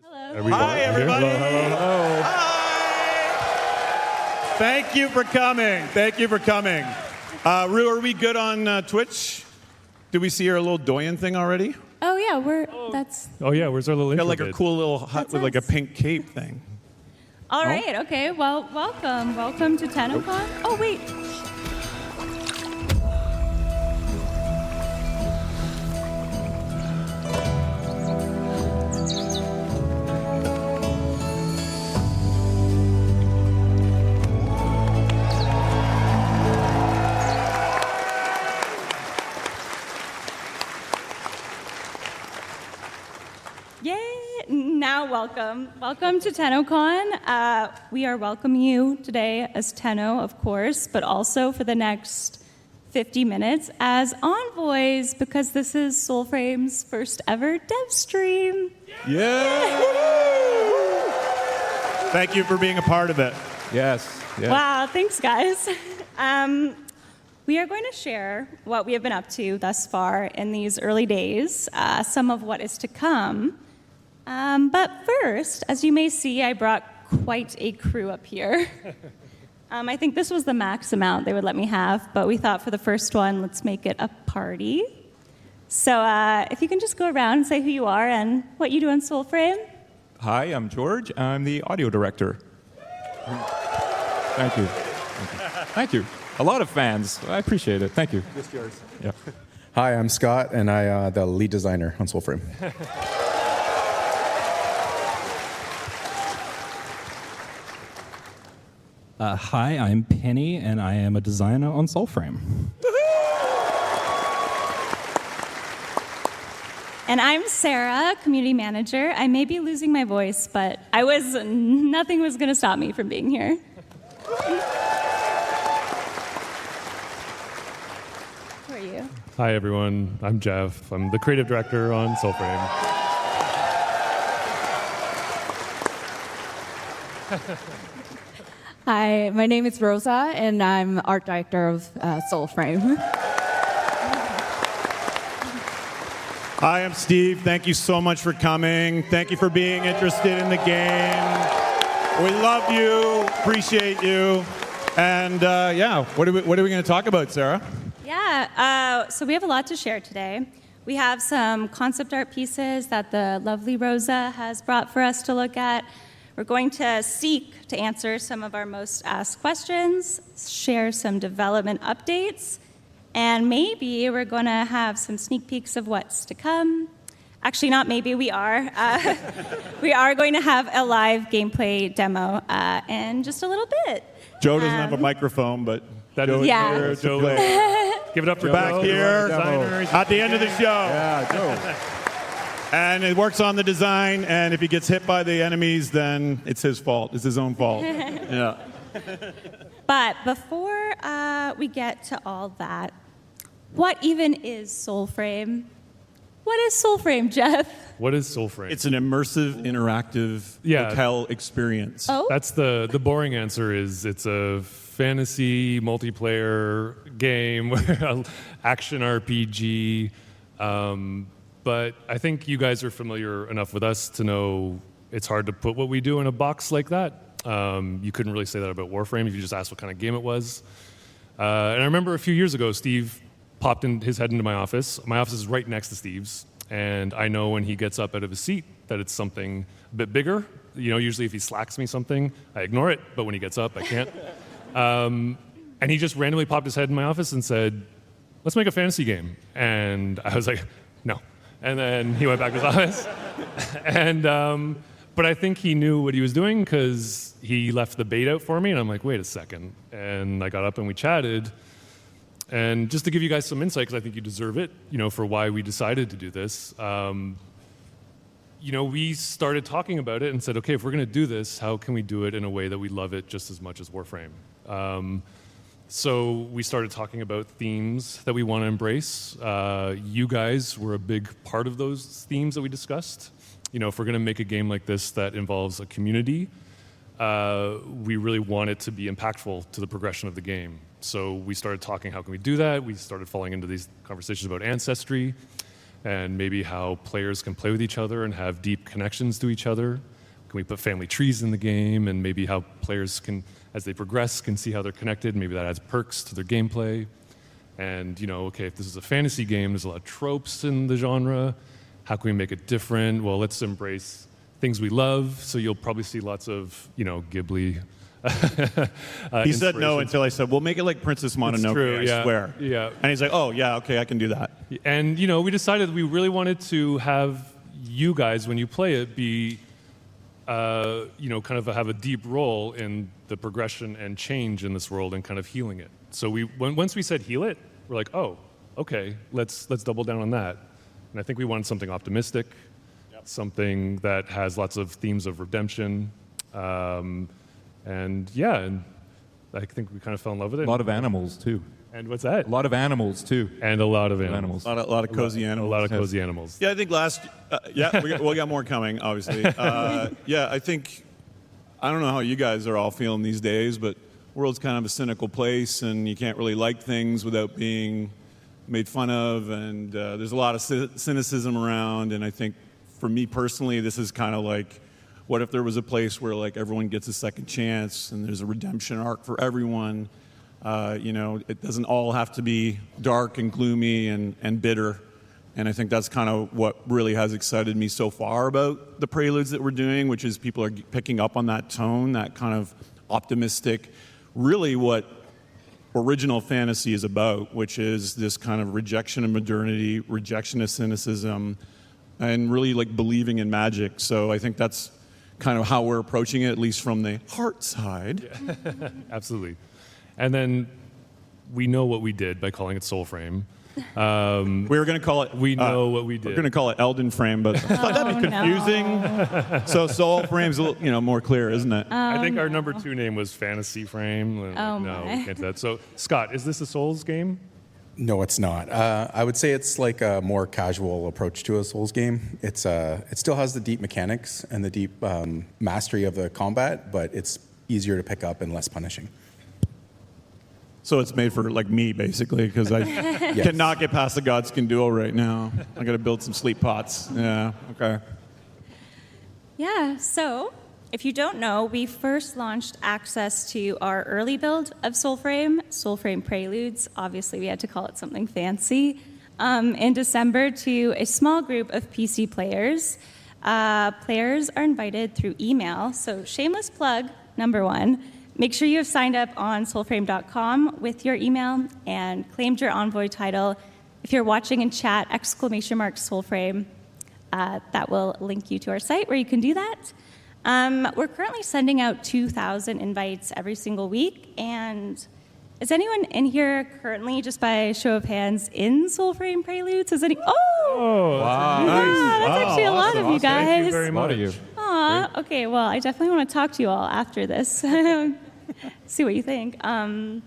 Hi, everybody. Hello. Hi. Thank you for coming. Thank you for coming. Rue, are we good on Twitch? Did we see our little Doyen thing already? Oh yeah, that's. Oh yeah, where's our little Got intro like a kid? cool little hut with like a pink cape thing. All right. Okay. Well, welcome to TennoCon. Oh wait. Now welcome to TennoCon. We are welcoming you today as Tenno, of course, but also for the next 50 minutes as envoys, because this is Soulframe's first ever Devstream. Yeah. Thank you for being a part of it. Yes. Wow, thanks guys. We are going to share what we have been up to thus far in these early days, some of what is to come. But first, as you may see, I brought quite a crew up here. I think this was the max amount they would let me have, but we thought for the first one, let's make it a party. So if you can just go around and say who you are and what you do on Soulframe. Hi, I'm George. I'm the audio director. Thank you. Thank you. A lot of fans. I appreciate it. Thank you. Just yours. Yeah. Hi, I'm Scott, and I'm the lead designer on Soulframe. Hi, I'm Penny, and I am a designer on Soulframe. And I'm Sarah, community manager. I may be losing my voice, but nothing was going to stop me from being here. Who are you? Hi everyone, I'm Jeff. I'm the creative director on Soulframe. Hi, my name is Rosa, and I'm art director of Soulframe. Hi, I'm Steve. Thank you so much for coming. Thank you for being interested in the game. We love you, appreciate you. And what are we going to talk about, Sarah? Yeah, so we have a lot to share today. We have some concept art pieces that the lovely Rosa has brought for us to look at. We're going to seek to answer some of our most asked questions, share some development updates, and maybe we're going to have some sneak peeks of what's to come. Actually, not maybe, we are. We are going to have a live gameplay demo in just a little bit. Joe doesn't have a microphone, but That is Yeah. here, Joe. Give it up for back Joe, here designers. at the end of the show. Yeah, Joe. And it works on the design, and if he gets hit by the enemies, then it's his fault. It's his own fault. Yeah. But before we get to all that, what even is Soulframe? What is Soulframe, Jeff? What is Soulframe? It's an immersive, interactive Yeah. locale experience. Oh, That's the boring answer is it's a fantasy multiplayer game, action RPG. But I think you guys are familiar enough with us to know it's hard to put what we do in a box like that. You couldn't really say that about Warframe if you just asked what kind of game it was. And I remember a few years ago, Steve popped his head into my office. My office is right next to Steve's. And I know when he gets up out of his seat that it's something a bit bigger. You know, usually if he slacks me something, I ignore it. But when he gets up, I can't. And he just randomly popped his head in my office and said, let's make a fantasy game. And I was like, no. And then he went back to his office. And but I think he knew what he was doing because he left the bait out for me. And I'm like, wait a second. And I got up and we chatted. And just to give you guys some insight, because I think you deserve it, you know, for why we decided to do this. You know, we started talking about it and said, okay, if we're going to do this, how can we do it in a way that we love it just as much as Warframe? So we started talking about themes that we want to embrace. You guys were a big part of those themes that we discussed. You know, if we're going to make a game like this that involves a community, we really want it to be impactful to the progression of the game. So we started talking, how can we do that? We started falling into these conversations about ancestry. and maybe how players can play with each other and have deep connections to each other. Can we put family trees in the game, and maybe how players can, as they progress, can see how they're connected. Maybe that adds perks to their gameplay. And, okay, if this is a fantasy game, there's a lot of tropes in the genre. How can we make it different? Well, let's embrace things we love. So you'll probably see lots of, Ghibli. He said no until I said, "We'll make it like Princess Mononoke." True, I swear. Yeah. And he's like, "Oh yeah, okay, I can do that." And we decided we really wanted to have you guys, when you play it, be, kind of have a deep role in the progression and change in this world and kind of healing it. So once we said heal it, we're like, oh, okay, let's double down on that. And I think we wanted something optimistic, something that has lots of themes of redemption. And I think we kind of fell in love with it. A lot of animals, too. And what's that? A lot of animals, too. And a lot of animals. A lot of cozy animals. A lot of cozy animals. Yeah, I think we got more coming, obviously. I think, I don't know how you guys are all feeling these days, but the world's kind of a cynical place, and you can't really like things without being made fun of, and there's a lot of cynicism around, and I think for me personally, this is kind of like, what if there was a place where like everyone gets a second chance and there's a redemption arc for everyone? It doesn't all have to be dark and gloomy and bitter. And I think that's kind of what really has excited me so far about the Preludes that we're doing, which is people are picking up on that tone, that kind of optimistic, really what original fantasy is about, which is this kind of rejection of modernity, rejection of cynicism, and really like believing in magic. So I think that's kind of how we're approaching it, at least from the heart side. Yeah. Absolutely. And then we know what we did by calling it Soulframe. We were going to call it. We know what we did. We're going to call it Elden Frame, but I thought that'd be confusing. No. So Soulframe's a little, more clear, isn't it? I think our number 2 name was Fantasy Frame. Oh, no, my. we can't do that. So Scott, is this a Souls game? No, it's not. I would say it's like a more casual approach to a Souls game. It still has the deep mechanics and the deep mastery of the combat, but it's easier to pick up and less punishing. So it's made for like me, basically, because I cannot get past the Godskin Duel right now. I got to build some sleep pots. Yeah. Okay. Yeah, so if you don't know, we first launched access to our early build of Soulframe Preludes. Obviously, we had to call it something fancy. In December to a small group of PC players. Players are invited through email. So shameless plug, number 1. Make sure you have signed up on soulframe.com with your email and claimed your Envoy title. If you're watching in chat, ! Soulframe. That will link you to our site where you can do that. We're currently sending out 2,000 invites every single week. And is anyone in here currently, just by show of hands, in Soulframe Preludes? Is any? Oh! Wow. Yeah, that's actually a lot of you guys. Thank you very much. A lot of you. Aw, okay, well, I definitely want to talk to you all after this. See what you think. Wasn't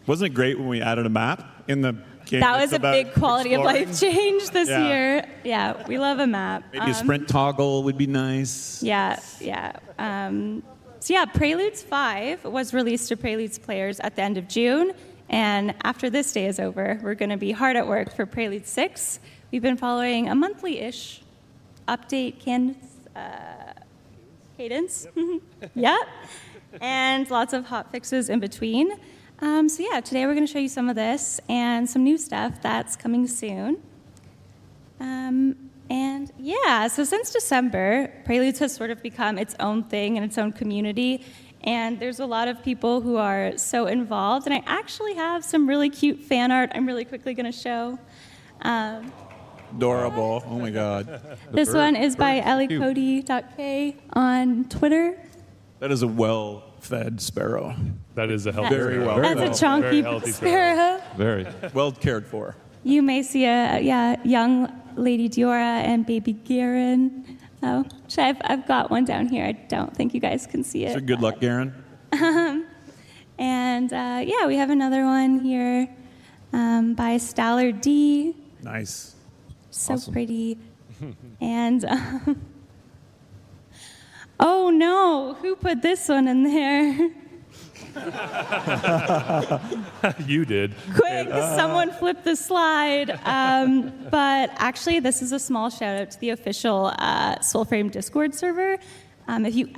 it great when we added a map in the game? That was a about big quality exploring? of life change this Yeah. year. Yeah, we love a map. Maybe a sprint toggle would be nice. Yeah. Preludes 5 was released to Preludes players at the end of June. And after this day is over, we're going to be hard at work for Preludes 6. We've been following a monthly-ish update cadence. Yep. And lots of hot fixes in between. Today we're going to show you some of this and some new stuff that's coming soon. So since December, Preludes has sort of become its own thing and its own community. And there's a lot of people who are so involved. And I actually have some really cute fan art I'm really quickly going to show. Adorable. Oh, my God. This one is by elliecody.k on Twitter. That is a well-fed sparrow. That is a healthy Very sparrow. well. That's Very a chunky healthy sparrow. Very. Well cared for. You may see a young Lady Diora and baby Garen. Oh, I've got one down here. I don't think you guys can see it. So good luck, Garen. And we have another one here by Staller D. Nice. So Awesome. pretty. And oh no, who put this one in there? You did. Quick, someone flip the slide. But actually, this is a small shout out to the official Soulframe Discord server. If you !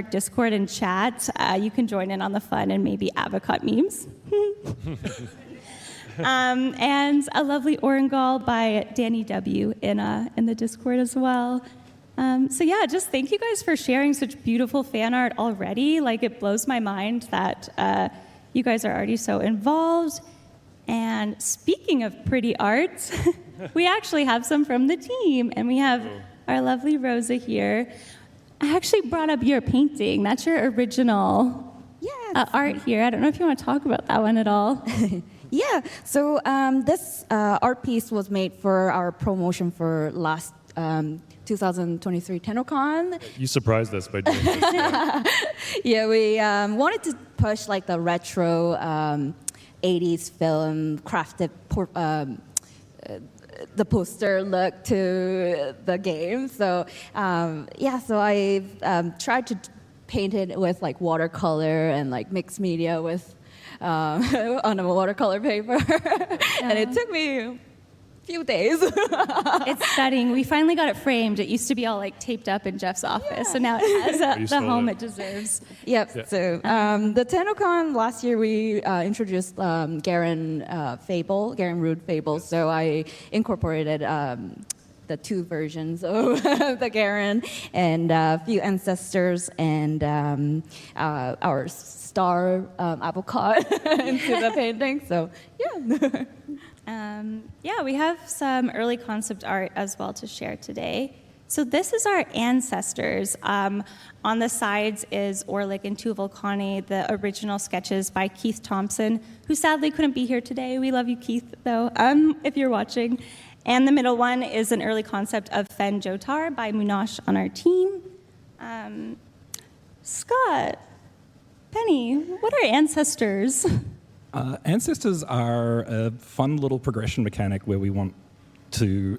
Discord in chat, you can join in on the fun and maybe avocot memes. And a lovely Orangal by Danny W. in the Discord as well. So yeah, just thank you guys for sharing such beautiful fan art already. Like, it blows my mind that you guys are already so involved. And speaking of pretty art, we actually have some from the team, and we have our lovely Rosa here. I actually brought up your painting. That's your original art here. I don't know if you want to talk about that one at all. Yeah, so this art piece was made for our promotion for last 2023 TennoCon. You surprised us by doing this. Yeah, we wanted to push like the retro 80s film crafted the poster look to the game. So so I tried to paint it with like watercolor and like mixed media with on a watercolor paper, and it took me a few days. It's stunning. We finally got it framed. It used to be all like taped up in Jeff's office, so now it has the home it deserves. Yep. Yeah. So the TennoCon last year we introduced Garen Rude Fable. So I incorporated the two versions of the Garen and a few ancestors and our star avocado into the painting. So we have some early concept art as well to share today. So this is our ancestors. On the sides is Orlick and Tuvalcani, the original sketches by Keith Thompson, who sadly couldn't be here today. We love you, Keith, though, if you're watching. And the middle one is an early concept of Fen Jotar by Munash on our team. Scott, Penny, what are ancestors? Ancestors are a fun little progression mechanic where we want to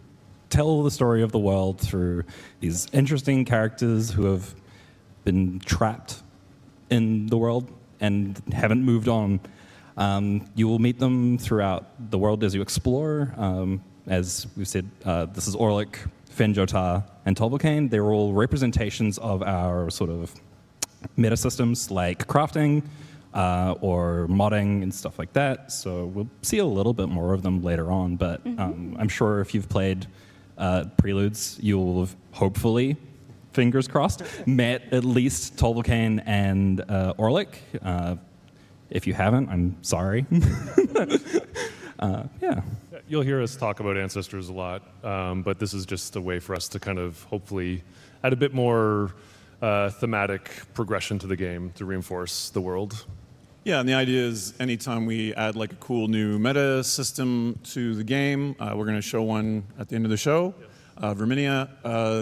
tell the story of the world through these interesting characters who have been trapped in the world and haven't moved on. You will meet them throughout the world as you explore. As we've said, this is Orlick, Fenjotar, and Tolbocane. They're all representations of our sort of meta systems like crafting or modding and stuff like that. So we'll see a little bit more of them later on. But I'm sure if you've played Preludes, you'll have hopefully, fingers crossed, met at least Tolbocane and Orlick. If you haven't, I'm sorry. You'll hear us talk about ancestors a lot, but this is just a way for us to kind of hopefully add a bit more thematic progression to the game to reinforce the world. Yeah, and the idea is anytime we add like a cool new meta system to the game, we're going to show one at the end of the show, Verminia,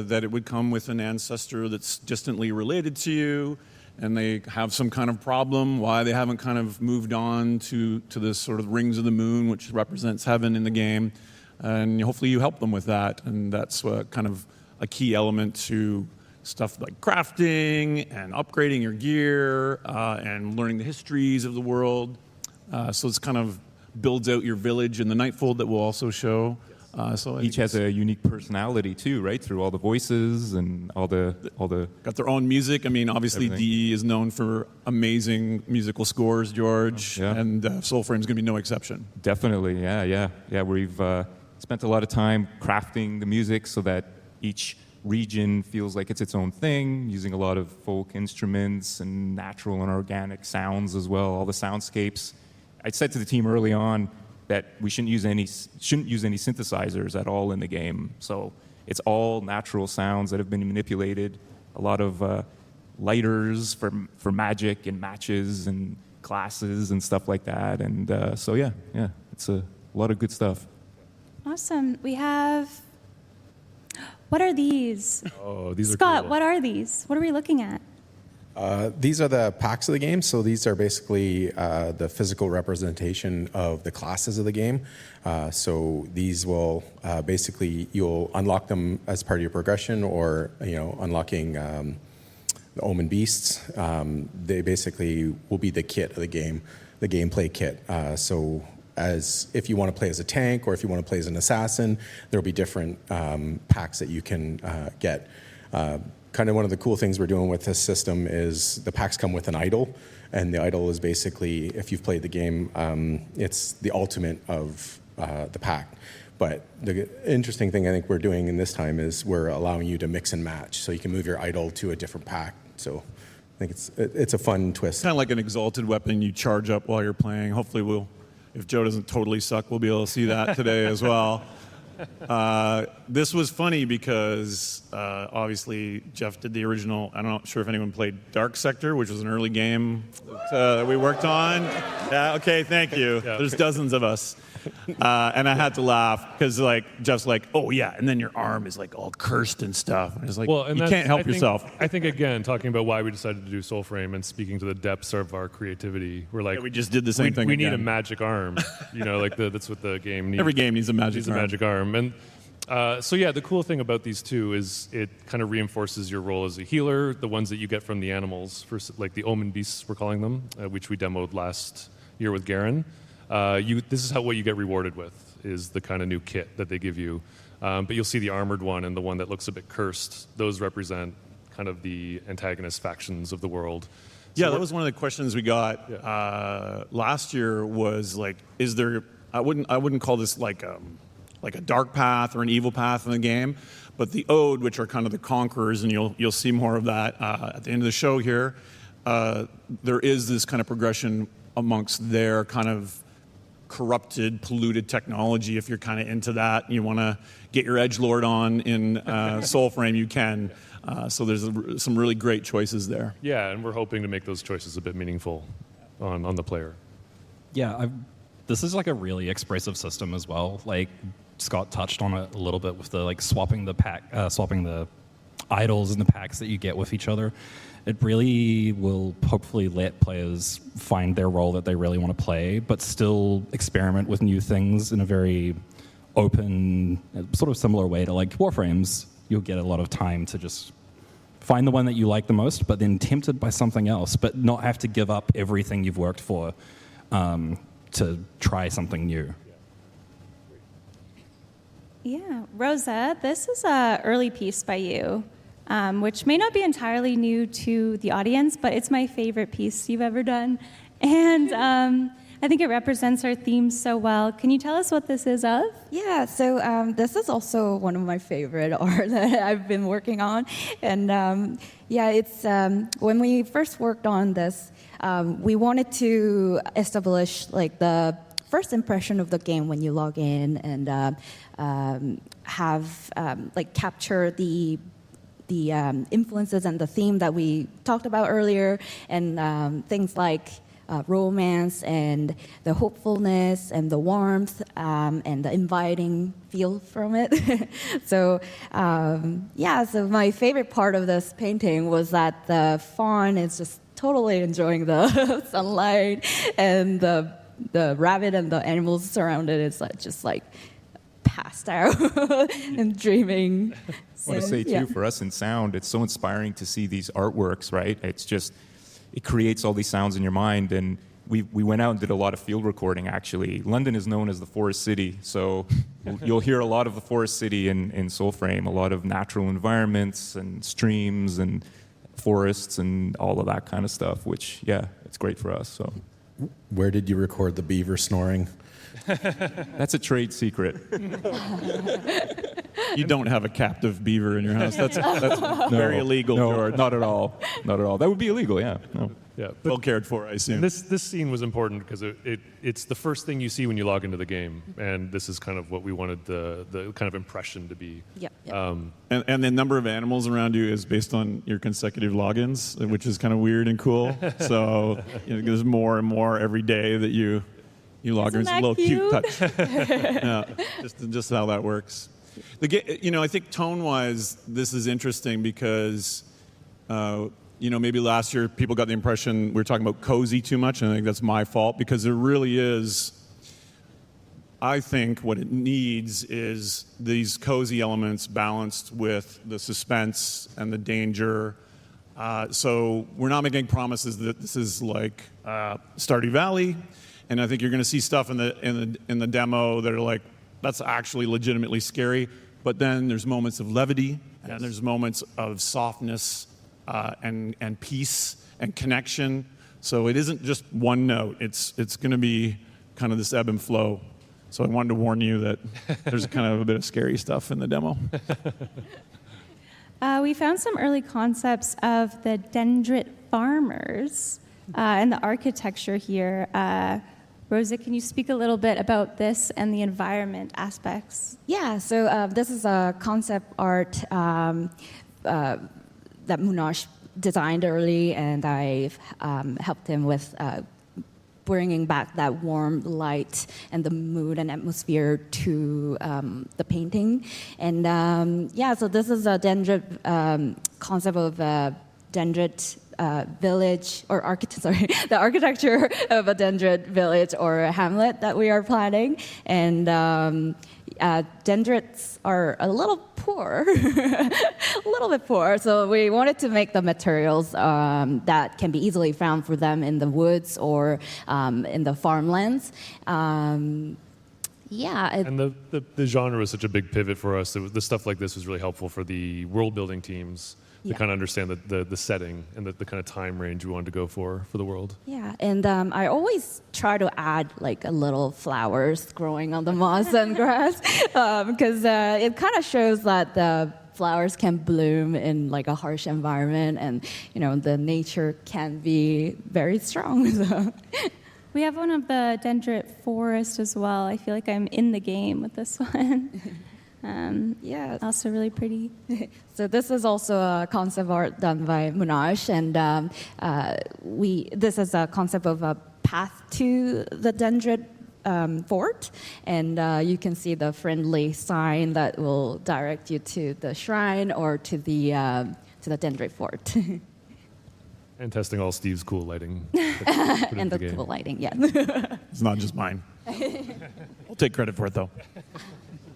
that it would come with an ancestor that's distantly related to you, and they have some kind of problem, why they haven't kind of moved on to this sort of rings of the moon, which represents heaven in the game. And hopefully you help them with that. And that's kind of a key element to stuff like crafting and upgrading your gear and learning the histories of the world. So it's kind of builds out your village in the Nightfold that we'll also show. So each has a unique personality too, right? Through all the voices and all the got their own music. I mean, obviously everything. DE is known for amazing musical scores, George, and Soulframe's going to be no exception. Definitely, yeah. We've spent a lot of time crafting the music so that each region feels like it's its own thing, using a lot of folk instruments and natural and organic sounds as well. All the soundscapes. I said to the team early on that we shouldn't use any synthesizers at all in the game. So it's all natural sounds that have been manipulated. A lot of lighters for magic and matches and classes and stuff like that. And it's a lot of good stuff. Awesome. We have. What are these? Oh, these are Scott, cool. what are these? What are we looking at? These are the packs of the game. So these are basically the physical representation of the classes of the game. So these will basically, you'll unlock them as part of your progression, or unlocking the Omen Beasts. They basically will be the kit of the game, the gameplay kit. So as if you want to play as a tank or if you want to play as an assassin, there'll be different packs that you can get. Kind of one of the cool things we're doing with this system is the packs come with an idol, and the idol is basically, if you've played the game, it's the ultimate of the pack. But the interesting thing I think we're doing in this time is we're allowing you to mix and match, so you can move your idol to a different pack. So I think it's a fun twist. Kind of like an exalted weapon you charge up while you're playing. Hopefully if Joe doesn't totally suck, we'll be able to see that today as well. This was funny because obviously Jeff did the original. I'm not sure if anyone played Dark Sector, which was an early game that we worked on. Yeah, okay, thank you. Yeah. There's dozens of us. And I had to laugh because Jeff's like, oh yeah, and then your arm is like all cursed and stuff. And it's like, Well, and you that's- can't help I think- yourself. I think, again, talking about why we decided to do Soulframe and speaking to the depths of our creativity, we're like, Yeah, we just did the same thing We need a again. magic arm. That's what the game needs. Every game needs a magic needs arm. a magic arm. And so yeah, the cool thing about these two is it kind of reinforces your role as a healer, the ones that you get from the animals, like the Omen Beasts, we're calling them, which we demoed last year with Garen. This is what you get rewarded with, is the kind of new kit that they give you. But you'll see the armored one and the one that looks a bit cursed. Those represent kind of the antagonist factions of the world. Yeah, that was one of the questions we got last year. Was like, is there? I wouldn't call this like a dark path or an evil path in the game, but the Ode, which are kind of the conquerors, and you'll see more of that at the end of the show here. There is this kind of progression amongst their kind of corrupted, polluted technology. If you're kind of into that, and you want to get your edgelord on in Soulframe, you can. So there's some really great choices there. Yeah, and we're hoping to make those choices a bit meaningful on the player. Yeah, this is like a really expressive system as well. Like Scott touched on it a little bit with the swapping the idols and the packs that you get with each other. It really will hopefully let players find their role that they really want to play, but still experiment with new things in a very open, sort of similar way to like Warframes. You'll get a lot of time to just find the one that you like the most, but then tempted by something else, but not have to give up everything you've worked for to try something new. Yeah, Rosa, this is an early piece by you, which may not be entirely new to the audience, but it's my favorite piece you've ever done. And I think it represents our theme so well. Can you tell us what this is of? Yeah, so this is also one of my favorite art that I've been working on. And yeah, it's when we first worked on this, we wanted to establish like the first impression of the game when you log in and have like capture the influences and the theme that we talked about earlier, and things like romance and the hopefulness and the warmth and the inviting feel from it. So yeah, so my favorite part of this painting was that the fawn is just totally enjoying the sunlight, and the rabbit and the animals surrounded is like, just like passed out and dreaming. I want to say too, for us in sound, it's so inspiring to see these artworks, right? It's just, it creates all these sounds in your mind. And we went out and did a lot of field recording, actually. London is known as the forest city, so you'll hear a lot of the forest city in Soulframe, a lot of natural environments and streams and forests and all of that kind of stuff, which, yeah, it's great for us. So, Where did you record the beaver snoring? that's a trade secret. You don't have a captive beaver in your house. That's very illegal, No, George. not at all. Not at all. That would be illegal, yeah. No. Yeah, Well cared for, I assume. This scene was important because it's the first thing you see when you log into the game, and this is kind of what we wanted the kind of impression to be. Yep. And the number of animals around you is based on your consecutive logins, which is kind of weird and cool. So there's more and more every day that you log in. It's a Isn't little that cute touch. Yeah, just how that works. I think tone-wise, this is interesting because maybe last year people got the impression we were talking about cozy too much, and I think that's my fault because there really is. I think what it needs is these cozy elements balanced with the suspense and the danger So we're not making promises that this is like Stardew Valley, and I think you're going to see stuff in the demo that are like, that's actually legitimately scary. But then there's moments of levity, and there's moments of softness and peace and connection. So it isn't just one note. It's going to be kind of this ebb and flow. So I wanted to warn you that there's kind of a bit of scary stuff in the demo. We found some early concepts of the dendrit farmers and the architecture here. Rosa, can you speak a little bit about this and the environment aspects? Yeah, so this is a concept art that Munoz designed early, and I've helped him with bringing back that warm light and the mood and atmosphere to the painting. And yeah, so this is a dendrit concept of a dendrit village, or the architecture of a dendrit village or a hamlet that we are planning. And dendrits are a little poor, a little bit poor. So we wanted to make the materials that can be easily found for them in the woods or in the farmlands. Yeah. And the genre was such a big pivot for us. The stuff like this was really helpful for the world building teams to kind of understand the setting and the kind of time range we wanted to go for the world. Yeah, and I always try to add like a little flowers growing on the moss and grass because it kind of shows that the flowers can bloom in like a harsh environment, and the nature can be very strong. So. We have one of the dendrit forest as well. I feel like I'm in the game with this one. Yeah, also really pretty. So this is also a concept art done by Munoz, and this is a concept of a path to the dendrit fort, and you can see the friendly sign that will direct you to the shrine or to the dendrit fort. And testing all Steve's cool lighting. And the cool lighting, yeah. It's not just mine. I'll take credit for it, though.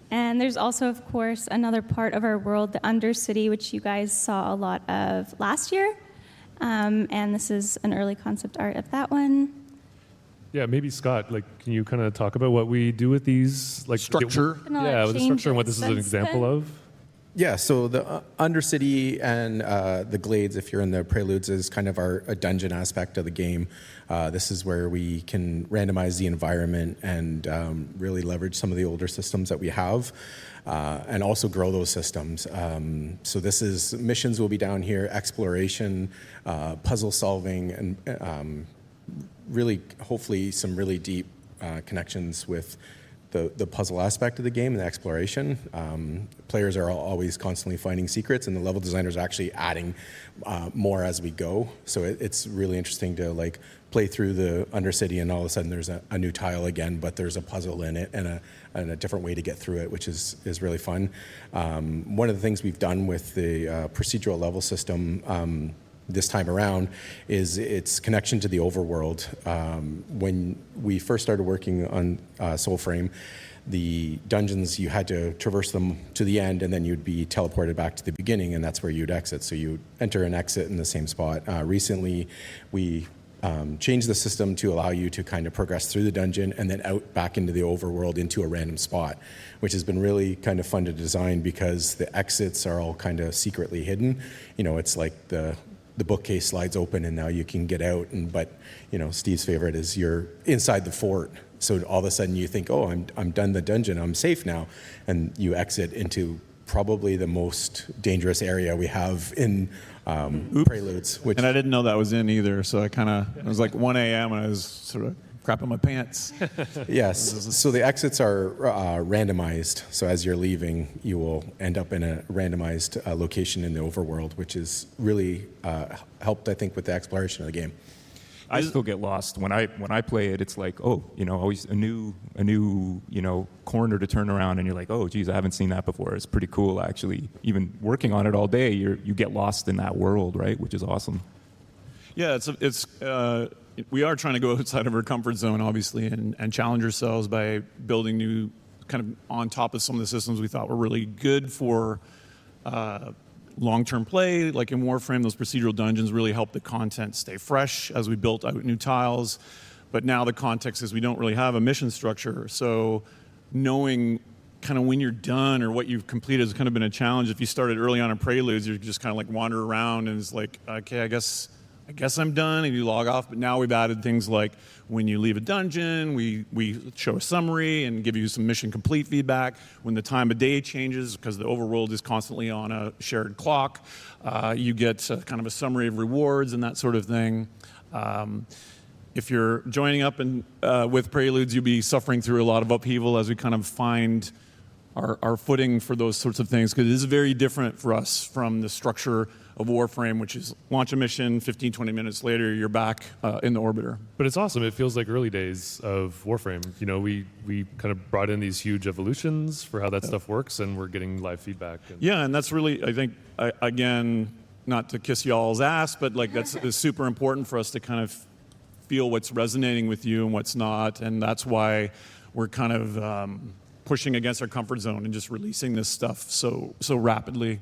And there's also, of course, another part of our world, the Undercity, which you guys saw a lot of last year. And this is an early concept art of that one. Yeah, maybe Scott, can you kind of talk about what we do with these, structure? Yeah, with the structure and what this is an example of. Yeah, so the Undercity and the Glades, if you're in the Preludes, is kind of a dungeon aspect of the game. This is where we can randomize the environment and really leverage some of the older systems that we have and also grow those systems. So this is, missions will be down here, exploration, puzzle solving, and really, hopefully, some really deep connections with the puzzle aspect of the game and the exploration. Players are always constantly finding secrets, and the level designers are actually adding more as we go. So it's really interesting to play through the Undercity, and all of a sudden there's a new tile again, but there's a puzzle in it and a different way to get through it, which is really fun. One of the things we've done with the procedural level system this time around is its connection to the overworld. When we first started working on Soulframe, the dungeons, you had to traverse them to the end, and then you'd be teleported back to the beginning, and that's where you'd exit. So you enter and exit in the same spot. Recently, we changed the system to allow you to kind of progress through the dungeon and then out back into the overworld into a random spot, which has been really kind of fun to design because the exits are all kind of secretly hidden. It's like the bookcase slides open and now you can get out, but Steve's favorite is you're inside the fort, so all of a sudden you think, oh, I'm done the dungeon, I'm safe now, and you exit into probably the most dangerous area we have in Preludes. And I didn't know that was in either, so it was like 1 a.m. and I was sort of crapping my pants. Yes, so the exits are randomized. So as you're leaving, you will end up in a randomized location in the overworld, which has really helped, I think, with the exploration of the game. I still get lost when I play it. It's like, always a new corner to turn around, and you're like, oh, geez, I haven't seen that before. It's pretty cool, actually. Even working on it all day, you get lost in that world, right? Which is awesome. Yeah, we are trying to go outside of our comfort zone, obviously, and challenge ourselves by building new, kind of on top of some of the systems we thought were really good for long-term play, like in Warframe, those procedural dungeons really help the content stay fresh as we built out new tiles. But now the context is we don't really have a mission structure. So knowing kind of when you're done or what you've completed has kind of been a challenge. If you started early on in Preludes, you just kind of like wander around and it's like, okay, I guess I'm done, and you log off. But now we've added things like when you leave a dungeon, we show a summary and give you some mission complete feedback. When the time of day changes, because the overworld is constantly on a shared clock, you get kind of a summary of rewards and that sort of thing. If you're joining up with Preludes, you'll be suffering through a lot of upheaval as we kind of find our footing for those sorts of things, because it is very different for us from the structure of Warframe, which is launch a mission, 15, 20 minutes later, you're back in the orbiter. But it's awesome. It feels like early days of Warframe. You know, we kind of brought in these huge evolutions for how that stuff works, and we're getting live feedback. Yeah, and that's really, I think, again, not to kiss y'all's ass, but like it's super important for us to kind of feel what's resonating with you and what's not, and that's why we're kind of pushing against our comfort zone and just releasing this stuff so rapidly,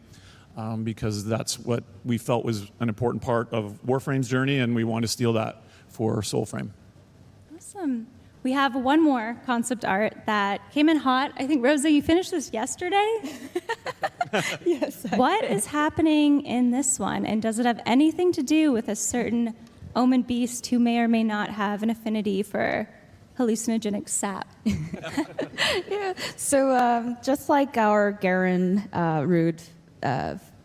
because that's what we felt was an important part of Warframe's journey, and we want to steal that for Soulframe. Awesome. We have one more concept art that came in hot. I think, Rosa, you finished this yesterday? Yes. What is happening in this one, and does it have anything to do with a certain omen beast who may or may not have an affinity for hallucinogenic sap? Yeah. So just like our Garen Rude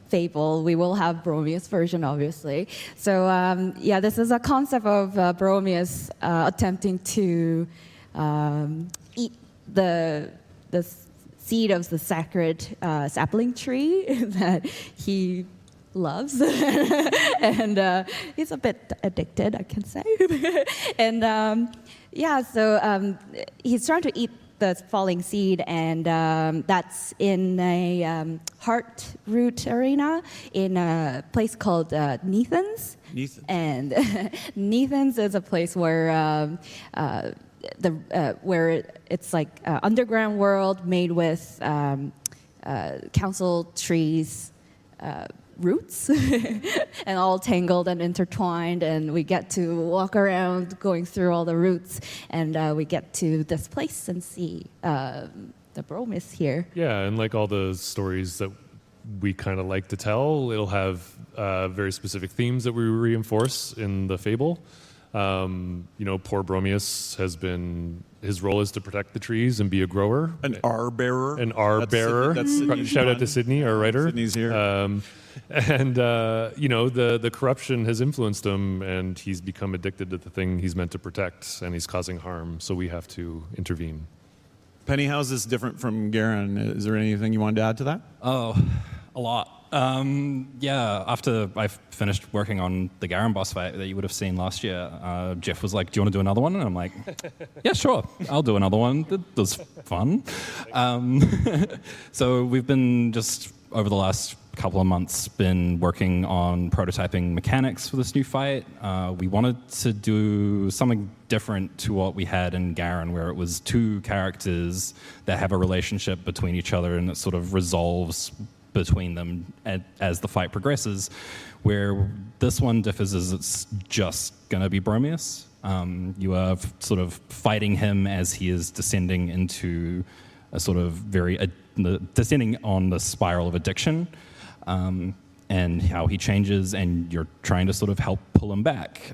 fable, we will have Bromius version, obviously. So yeah, this is a concept of Bromius attempting to eat the seed of the sacred sapling tree that he loves, and he's a bit addicted, I can say. And yeah, so he's trying to eat the falling seed, and that's in a heart root arena in a place called Neathans. And Neathans is a place where where it's like underground world made with council trees. Roots and all tangled and intertwined, and we get to walk around going through all the roots, and we get to this place and see the Bromius here. Yeah, and like all the stories that we kind of like to tell, it'll have very specific themes that we reinforce in the fable. You know, poor Bromius his role is to protect the trees and be a grower. An R-bearer. An R-bearer. Shout out to Sydney, our writer. Sydney's here. And, you know, the corruption has influenced him, and he's become addicted to the thing he's meant to protect, and he's causing harm, so we have to intervene. Penny, how is this different from Garen? Is there anything you wanted to add to that? Oh, a lot. Yeah, after I finished working on the Garen boss fight that you would have seen last year, Jeff was like, do you want to do another one? And I'm like, yeah, sure, I'll do another one. That was fun. So we've been just, over the last couple of months, been working on prototyping mechanics for this new fight. We wanted to do something different to what we had in Garen, where it was two characters that have a relationship between each other, and it sort of resolves between them as the fight progresses, where this one differs is it's just going to be Bromius. You are sort of fighting him as he is descending into a sort of descending on the spiral of addiction, and how he changes, and you're trying to sort of help pull him back.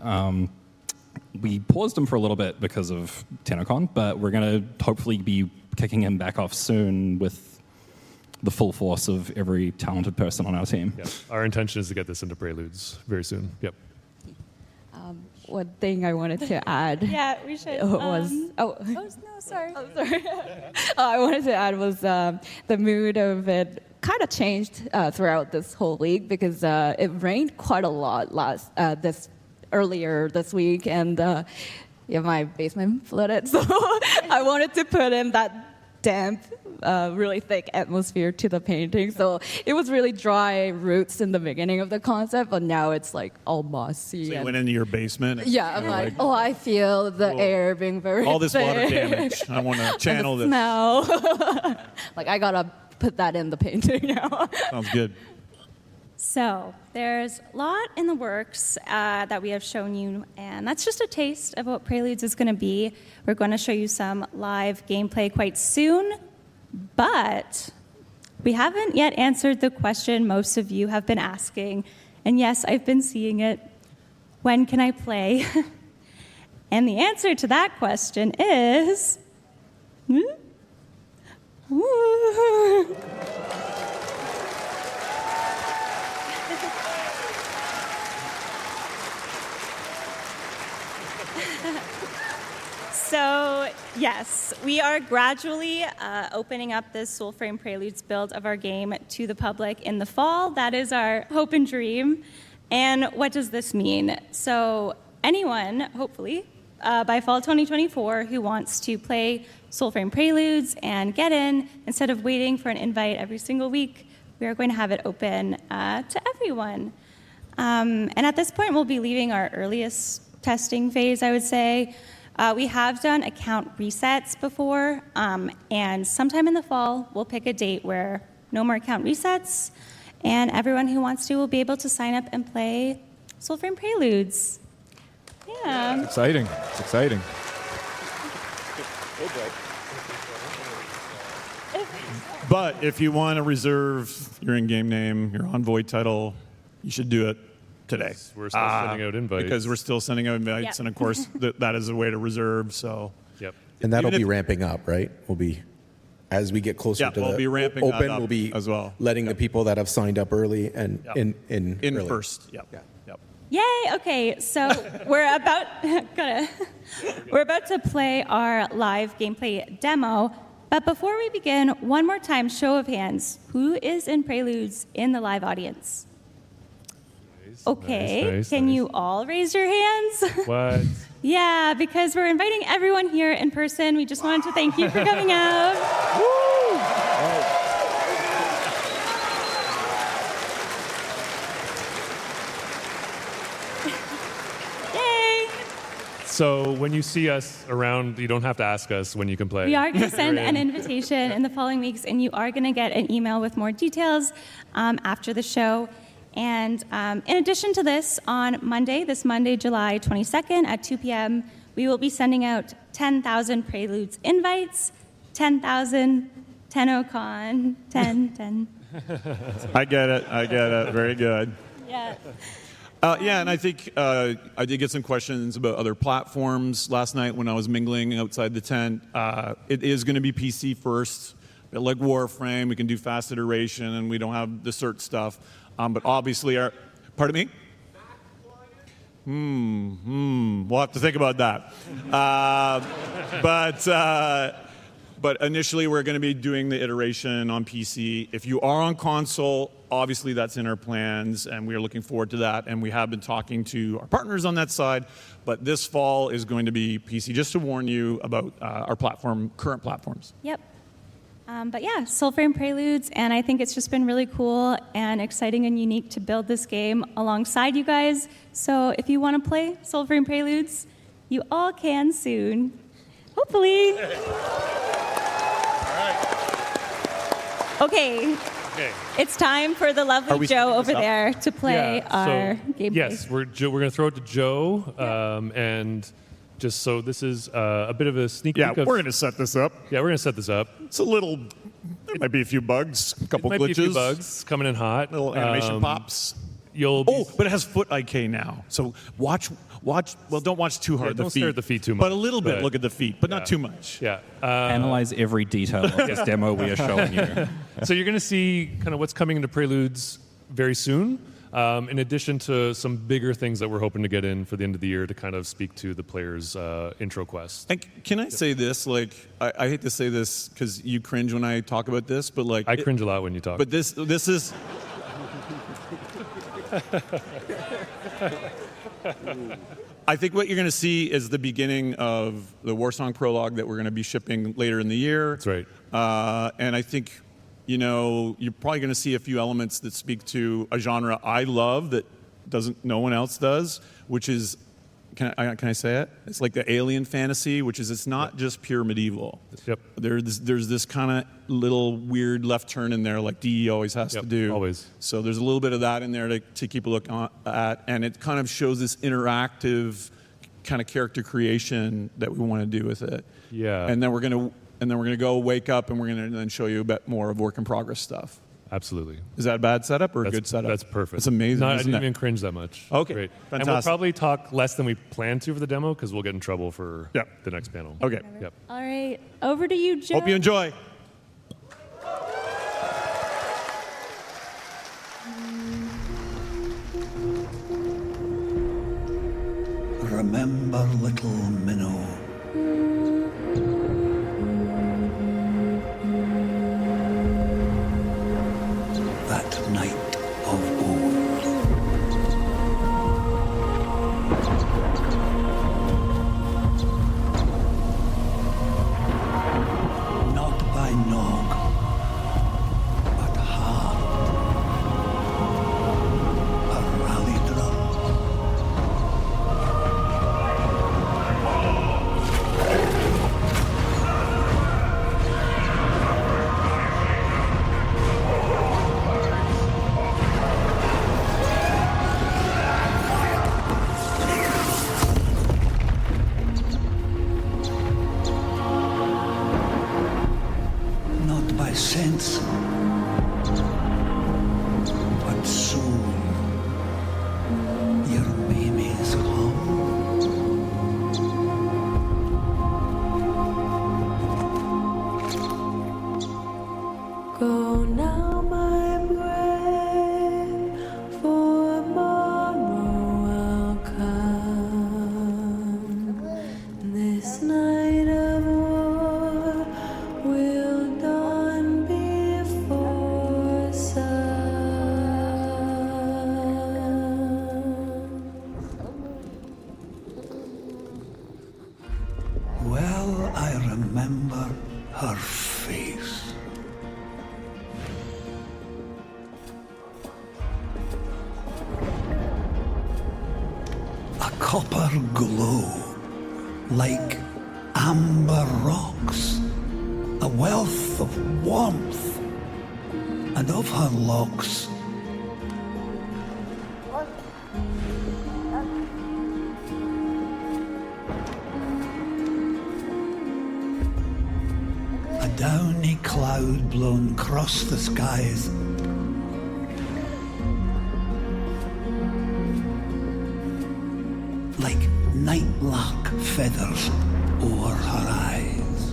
We paused him for a little bit because of TennoCon, but we're going to hopefully be kicking him back off soon with the full force of every talented person on our team. Yep. Our intention is to get this into Preludes very soon. Yep. One thing I wanted to add. Yeah, we should. Was no, sorry. Oh, sorry. I wanted to add was the mood of it kind of changed throughout this whole week, because it rained quite a lot earlier this week, and yeah, my basement flooded, so I wanted to put in that damp, really thick atmosphere to the painting. So it was really dry roots in the beginning of the concept, but now it's like all mossy. So you went into your basement? And yeah, I'm like, oh, I feel the air being very all this thick. water damage. I want to channel this. Smell. Like, I gotta put that in the painting now. Sounds good. So there's a lot in the works that we have shown you, and that's just a taste of what Preludes is going to be. We're going to show you some live gameplay quite soon, but we haven't yet answered the question most of you have been asking, and yes, I've been seeing it. When can I play? And the answer to that question is... So, yes, we are gradually opening up this Soulframe Preludes build of our game to the public in the fall. That is our hope and dream. And what does this mean? So, anyone, hopefully, by fall 2024, who wants to play Soulframe Preludes and get in, instead of waiting for an invite every single week, we are going to have it open to everyone. And at this point, we'll be leaving our earliest testing phase, I would say. We have done account resets before, and sometime in the fall, we'll pick a date where no more account resets, and everyone who wants to will be able to sign up and play Soulframe Preludes. Yeah. It's exciting. It's exciting. But if you want to reserve your in-game name, your Envoy title, you should do it today. We're still sending out invites. Because we're still sending out invites, Yep. and of course, that is a way to reserve, so. Yep. And that'll Even be if- ramping up, right? We'll be, as we get closer Yeah, to we'll the be ramping that open, up we'll be as well. letting the people that have signed up early and Yep. in early. first, yep. Yeah. Yep. Yay! Okay, so we're about to play our live gameplay demo. But before we begin, one more time, show of hands. Who is in Preludes in the live audience? Okay, nice, can nice. you all raise your hands? What? Yeah, because we're inviting everyone here in person. We just wanted to thank you for coming out. Yay! So when you see us around, you don't have to ask us when you can play. We are going to send We're an in. invitation in the following weeks, and you are going to get an email with more details after the show. And in addition to this, on Monday, July 22nd at 2 p.m., we will be sending out 10,000 Preludes invites, 10,000 TennoCon, 10. I get it, very good. Yeah. Yeah, and I think I did get some questions about other platforms last night when I was mingling outside the tent. It is going to be PC first. Like Warframe, we can do fast iteration, and we don't have the cert stuff. But obviously, pardon me? We'll have to think about that. But initially, we're going to be doing the iteration on PC. If you are on console, obviously that's in our plans, and we are looking forward to that. And we have been talking to our partners on that side. But this fall is going to be PC, just to warn you about our current platforms. Yep. But yeah, Soulframe Preludes, and I think it's just been really cool and exciting and unique to build this game alongside you guys. So if you want to play Soulframe Preludes, you all can soon. Hopefully. Okay. It's time for the Are lovely we Joe speeding over this up? there to play our gameplay. Yes, we're going to throw it to Joe, and just so this is a bit of a sneak Yeah, peek of... we're going to set this up. Yeah, we're going to set this up. It's a little, there might be a few bugs, a couple Might glitches. be a few bugs coming in hot. Little animation pops. You'll be, But it has foot IK now. So watch, well, don't watch too hard, Yeah, the don't feet. stare at the feet too But much, a little bit, but- look at the feet, but not too much. yeah. Analyze every detail of this demo we are showing you. So you're going to see kind of what's coming into Preludes very soon, in addition to some bigger things that we're hoping to get in for the end of the year to kind of speak to the players' intro quest. And can I say this? Like, I hate to say this because you cringe when I talk about this, but like, I cringe a lot when you talk. But this is. I think what you're going to see is the beginning of the Warsong prologue that we're going to be shipping later in the year. That's right. And I think, you're probably going to see a few elements that speak to a genre I love that no one else does, which is can I say it? It's like the alien fantasy, which is it's not just pure medieval. Yep. There's this kind of little weird left turn in there, like DE always has to do. Always. So there's a little bit of that in there to keep a look at, and it kind of shows this interactive kind of character creation that we want to do with it. Yeah. And then we're gonna go wake up, and we're gonna then show you a bit more of work in progress stuff. Absolutely. Is that a bad setup or a good setup? That's perfect. It's amazing. No, I isn't didn't it? even cringe that much. Okay, Great. fantastic. And we'll probably talk less than we plan to for the demo because we'll get in trouble for Yep. the next panel. Okay. Yep. All right, over to you, Joe. Hope you enjoy. Remember little Minnow. That night of old. Not by nog, but heart. A rally drum. Not by sense, but soul. Your baby's home. Go now, my brain, for tomorrow will come. This night of war will dawn before sun. Well, I remember her face. A copper glow, like amber rocks, a wealth of warmth, and of her locks. A downy cloud blown across the skies. Like nightlark feathers over her eyes.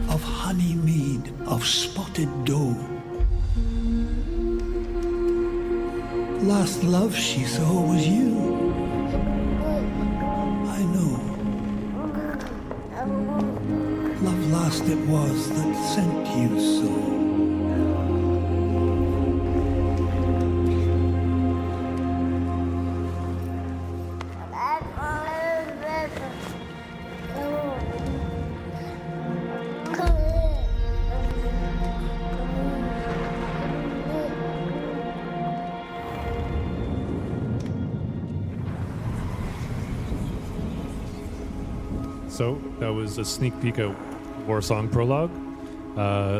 Of honey mead, of spotted dough. Last love she saw was you. I know. Love last it was that sent you so. So that was a sneak peek at Warsong Prologue.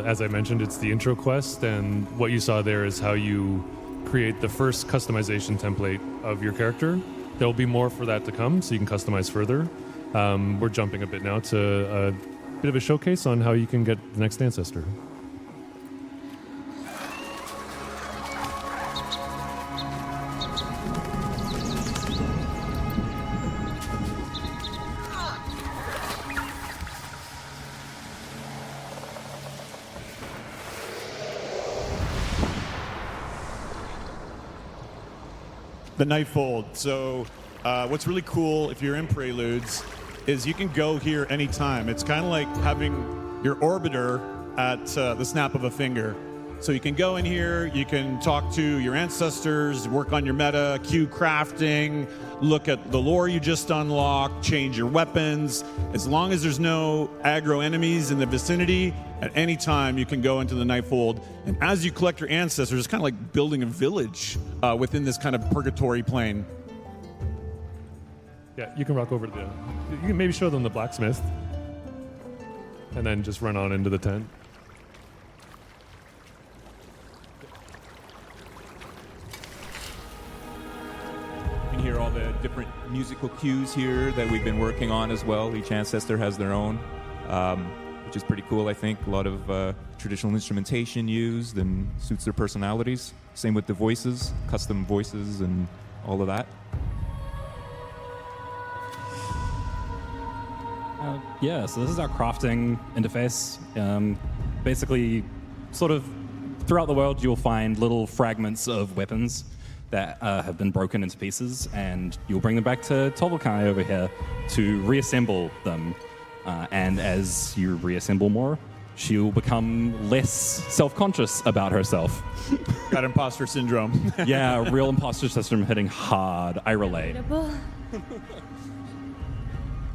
As I mentioned, it's the intro quest, and what you saw there is how you create the first customization template of your character. There will be more for that to come, so you can customize further. We're jumping a bit now to a bit of a showcase on how you can get the next ancestor. The Nightfold. So what's really cool if you're in Preludes is you can go here anytime. It's kind of like having your orbiter at the snap of a finger. So you can go in here, you can talk to your ancestors, work on your meta, queue crafting, look at the lore you just unlocked, change your weapons. As long as there's no aggro enemies in the vicinity, at any time you can go into the Nightfold. And as you collect your ancestors, it's kind of like building a village within this kind of purgatory plane. Yeah, you can rock over to the. You can maybe show them the blacksmith, and then just run on into the tent. You can hear all the different musical cues here that we've been working on as well. Each ancestor has their own, which is pretty cool, I think. A lot of traditional instrumentation used and suits their personalities. Same with the voices, custom voices and all of that. Yeah, so this is our crafting interface. Basically, sort of throughout the world, you'll find little fragments of weapons that have been broken into pieces, and you'll bring them back to Tovelkai over here to reassemble them. And as you reassemble more, she'll become less self-conscious about herself. Got imposter syndrome. Yeah, real imposter syndrome hitting hard. I relate.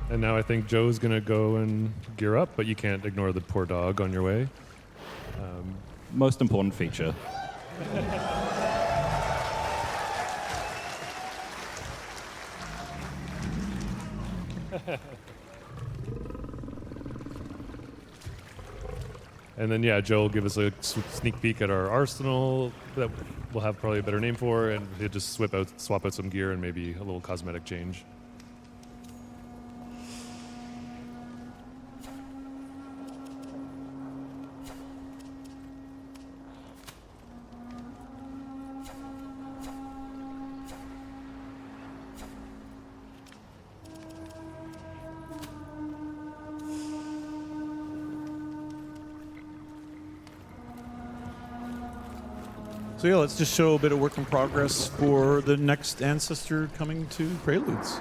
And now I think Joe's gonna go and gear up, but you can't ignore the poor dog on your way. Most important feature. And then, yeah, Joe will give us a sneak peek at our arsenal that we'll have probably a better name for, and he'll just swap out some gear and maybe a little cosmetic change. So yeah, let's just show a bit of work in progress for the next ancestor coming to Preludes.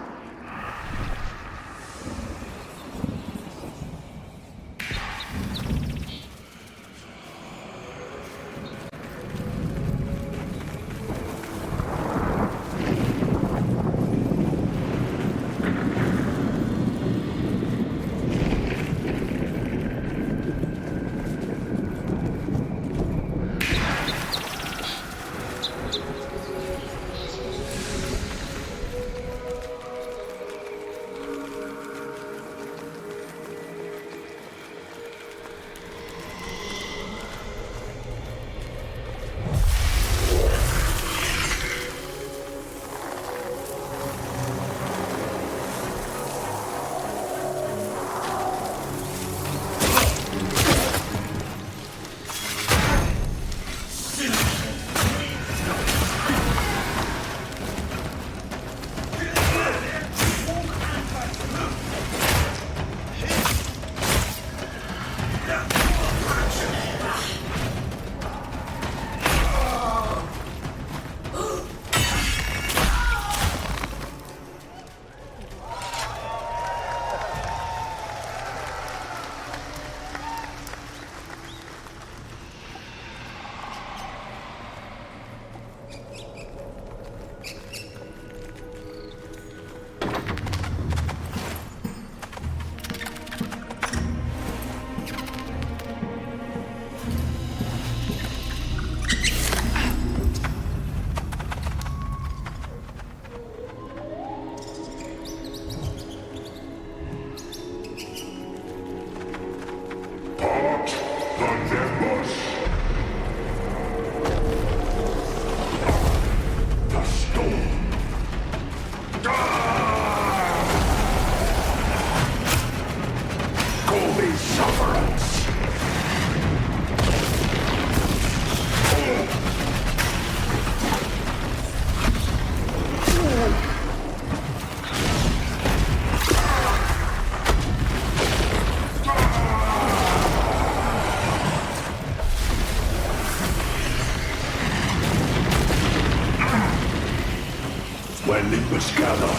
Where Nimbus gather,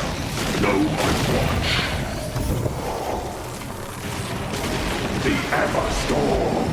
no one watch. The Everstorm.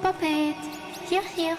puppet. Here, here.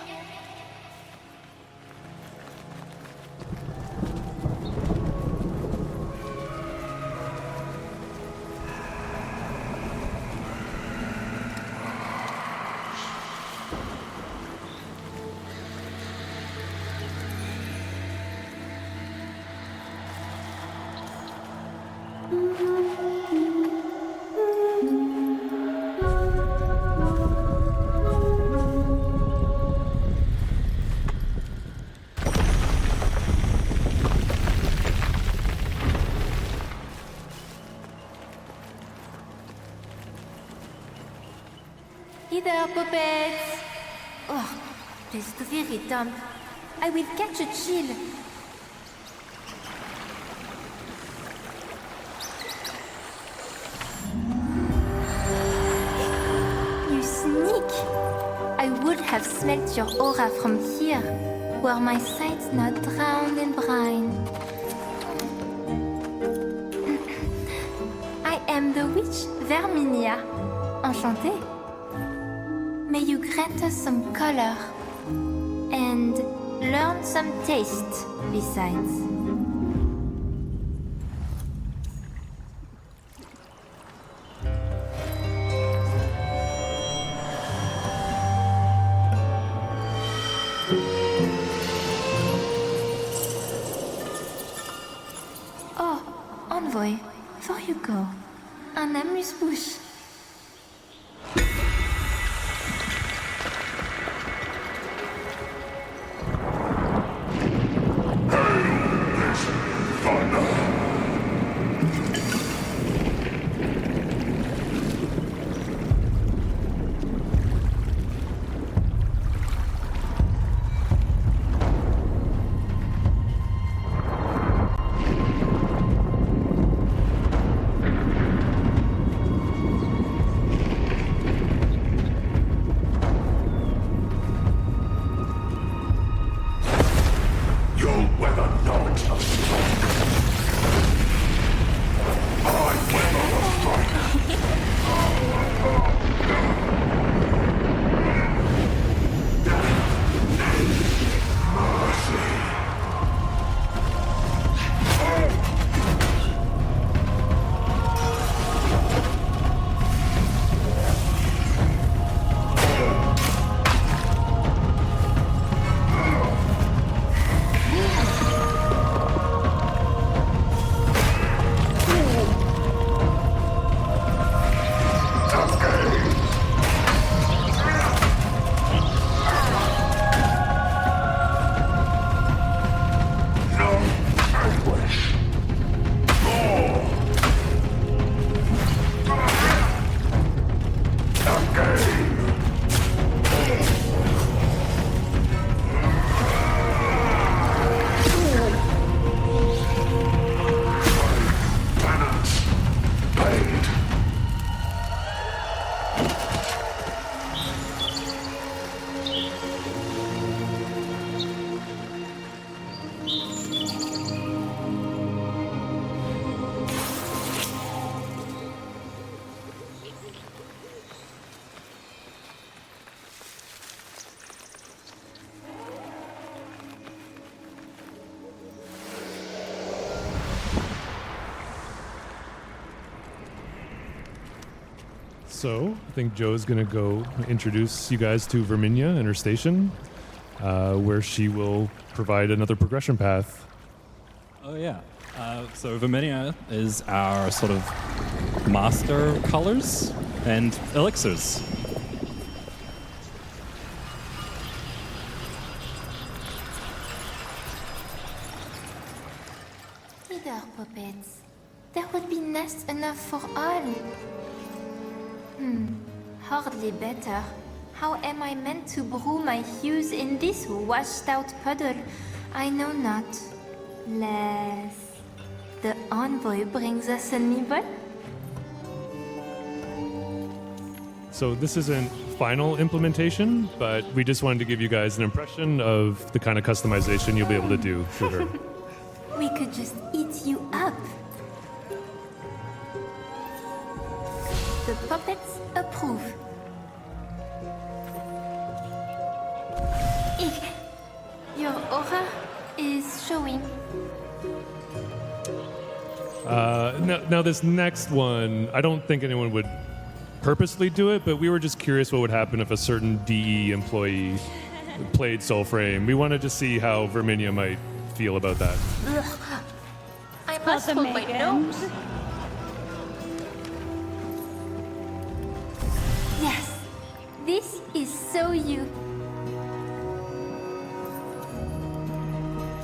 Hey there, puppets! Oh, this is very damp. I will catch a chill. You sneak! I would have smelt your aura from here, were my sight not drowned in brine. I am the witch Verminia. Enchantée. May you grant us some color and learn some taste besides. Oh, envoy, before you go, un amuse-bouche. So, I think Joe's going to go introduce you guys to Verminia and her station, where she will provide another progression path. Oh, yeah. So Verminia is our sort of master of colors and elixirs. Either puppets. There would be nest enough for all. Hardly better. How am I meant to brew my hues in this washed-out puddle? I know not. Less. The envoy brings us a nibble? So this isn't final implementation, but we just wanted to give you guys an impression of the kind of customization you'll be able to do for her. We could just eat you up. The puppets approve. Your aura is showing. Now, this next one, I don't think anyone would purposely do it, but we were just curious what would happen if a certain DE employee played Soulframe. We wanted to see how Verminia might feel about that. Ugh. I must Also hold my Megan. nose. Yes, this is so you.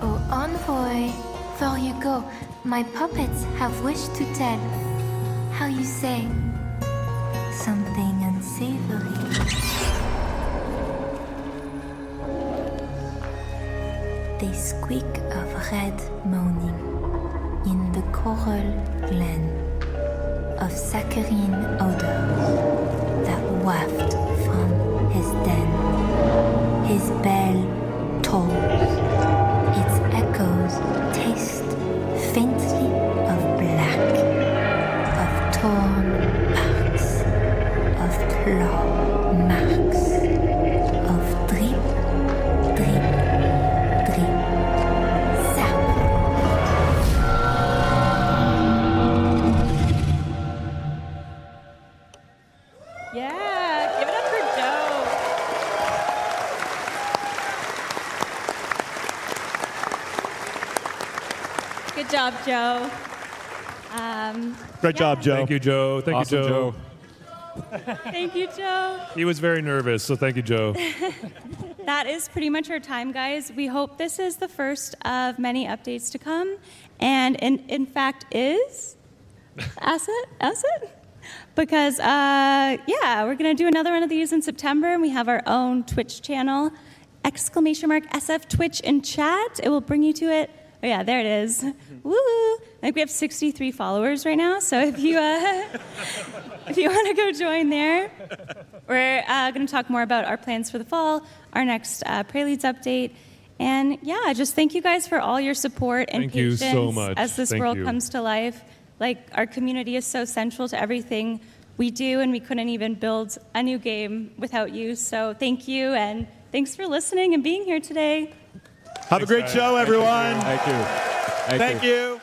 Oh, envoy, for you go. My puppets have wished to tell. How you say? Something unsavory. They squeak of red moaning in the coral glen of saccharine odor that waft from his den. His bell tolls. Its echoes taste faintly of black, of torn parts, of claw marks, of drip, drip, drip, zap. Yeah, give it up for Joe. Good job, Joe. Great job, Joe. Thank you, Joe. Thank Awesome, you, Joe. Thank you, Joe. He was very nervous, so thank you, Joe. That is pretty much our time, guys. We hope this is the first of many updates to come, and in fact is asset, because we're gonna do another one of these in September, and we have our own Twitch channel, !SF Twitch in chat. It will bring you to it. Oh yeah, there it is. Woo! I think we have 63 followers right now, so if you if you want to go join there, we're going to talk more about our plans for the fall, our next Preludes update, and yeah, just thank you guys for all your support and Thank you patience so much. as this Thank world you. comes to life. Like, our community is so central to everything we do, and we couldn't even build a new game without you. So thank you, and thanks for listening and being here today. Have a great guys. show, everyone. Thank you. Thank you.